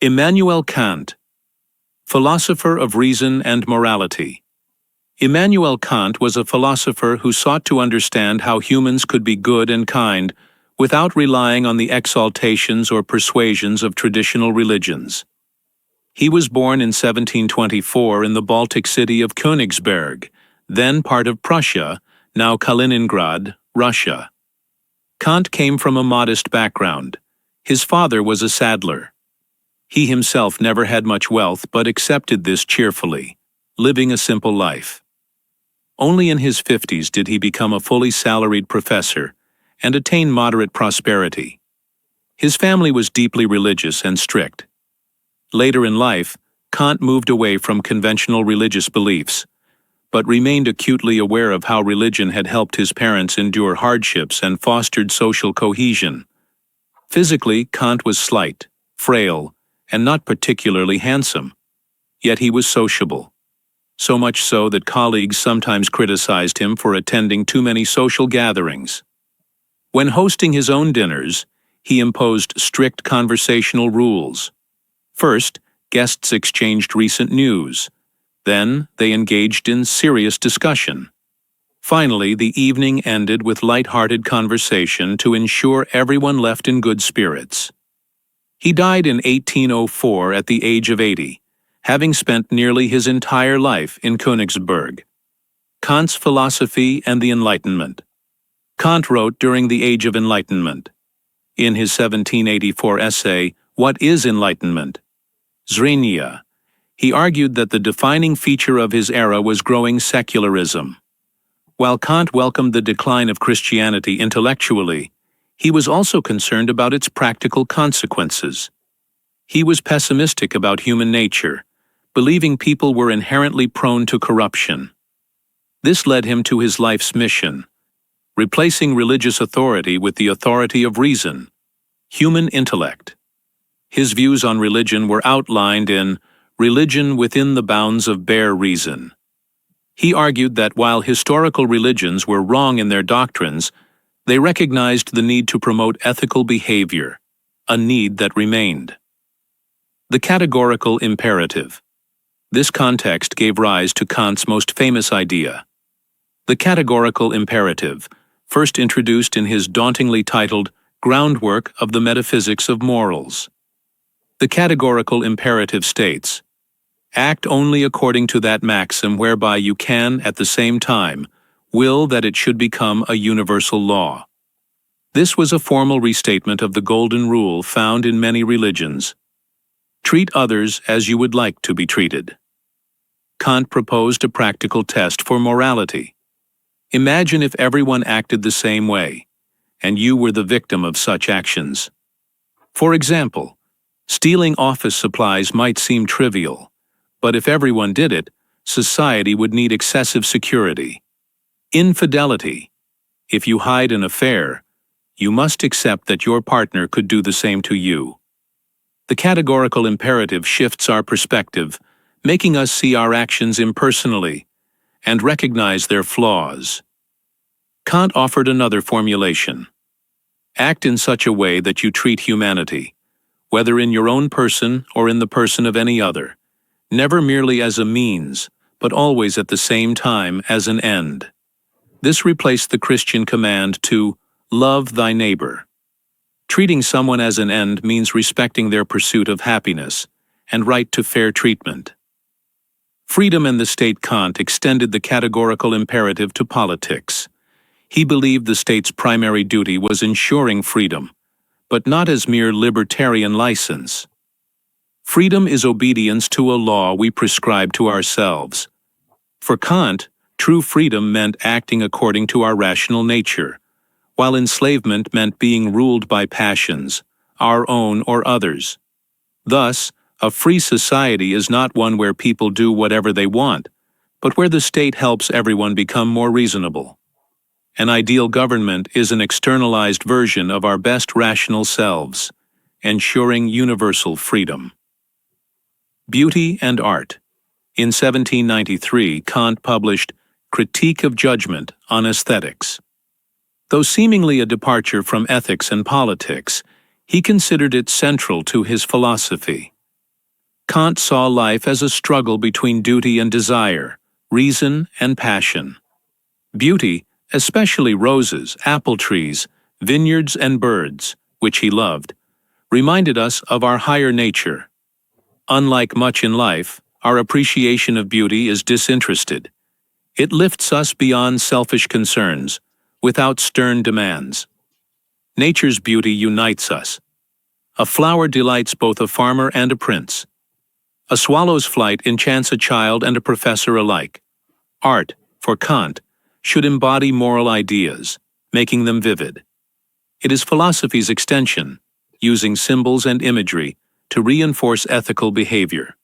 Immanuel Kant, philosopher of reason and morality. Immanuel Kant was a philosopher who sought to understand how humans could be good and kind without relying on the exaltations or persuasions of traditional religions. He was born in 1724 in the Baltic city of Königsberg, then part of Prussia, now Kaliningrad, Russia. Kant came from a modest background. His father was a saddler. He himself never had much wealth but accepted this cheerfully, living a simple life. Only in his 50s did he become a fully salaried professor and attain moderate prosperity. His family was deeply religious and strict. Later in life, Kant moved away from conventional religious beliefs, but remained acutely aware of how religion had helped his parents endure hardships and fostered social cohesion. Physically, Kant was slight, frail, and not particularly handsome. Yet he was sociable. So much so that colleagues sometimes criticized him for attending too many social gatherings. When hosting his own dinners, he imposed strict conversational rules. First, guests exchanged recent news. Then, they engaged in serious discussion. Finally, the evening ended with light-hearted conversation to ensure everyone left in good spirits. He died in 1804 at the age of 80, having spent nearly his entire life in Königsberg. Kant's philosophy and the Enlightenment. Kant wrote during the Age of Enlightenment. In his 1784 essay, What is Enlightenment? Zrenia, he argued that the defining feature of his era was growing secularism. While Kant welcomed the decline of Christianity intellectually, he was also concerned about its practical consequences. He was pessimistic about human nature, believing people were inherently prone to corruption. This led him to his life's mission, replacing religious authority with the authority of reason, human intellect. His views on religion were outlined in Religion Within the Bounds of Bare Reason. He argued that while historical religions were wrong in their doctrines, they recognized the need to promote ethical behavior, a need that remained. The categorical imperative. This context gave rise to Kant's most famous idea. The categorical imperative, first introduced in his dauntingly titled Groundwork of the Metaphysics of Morals. The categorical imperative states, act only according to that maxim whereby you can, at the same time, will that it should become a universal law. This was a formal restatement of the Golden Rule found in many religions. Treat others as you would like to be treated. Kant proposed a practical test for morality. Imagine if everyone acted the same way, and you were the victim of such actions. For example, stealing office supplies might seem trivial, but if everyone did it, society would need excessive security. Infidelity. If you hide an affair, you must accept that your partner could do the same to you. The categorical imperative shifts our perspective, making us see our actions impersonally and recognize their flaws. Kant offered another formulation. Act in such a way that you treat humanity, whether in your own person or in the person of any other, never merely as a means, but always at the same time as an end. This replaced the Christian command to love thy neighbor. Treating someone as an end means respecting their pursuit of happiness and right to fair treatment. Freedom and the state. Kant extended the categorical imperative to politics. He believed the state's primary duty was ensuring freedom, but not as mere libertarian license. Freedom is obedience to a law we prescribe to ourselves. For Kant, true freedom meant acting according to our rational nature, while enslavement meant being ruled by passions, our own or others. Thus, a free society is not one where people do whatever they want, but where the state helps everyone become more reasonable. An ideal government is an externalized version of our best rational selves, ensuring universal freedom. Beauty and Art. In 1793, Kant published Critique of Judgment on Aesthetics. Though seemingly a departure from ethics and politics, he considered it central to his philosophy. Kant saw life as a struggle between duty and desire, reason and passion. Beauty, especially roses, apple trees, vineyards and birds, which he loved, reminded us of our higher nature. Unlike much in life, our appreciation of beauty is disinterested. It lifts us beyond selfish concerns, without stern demands. Nature's beauty unites us. A flower delights both a farmer and a prince. A swallow's flight enchants a child and a professor alike. Art, for Kant, should embody moral ideas, making them vivid. It is philosophy's extension, using symbols and imagery to reinforce ethical behavior.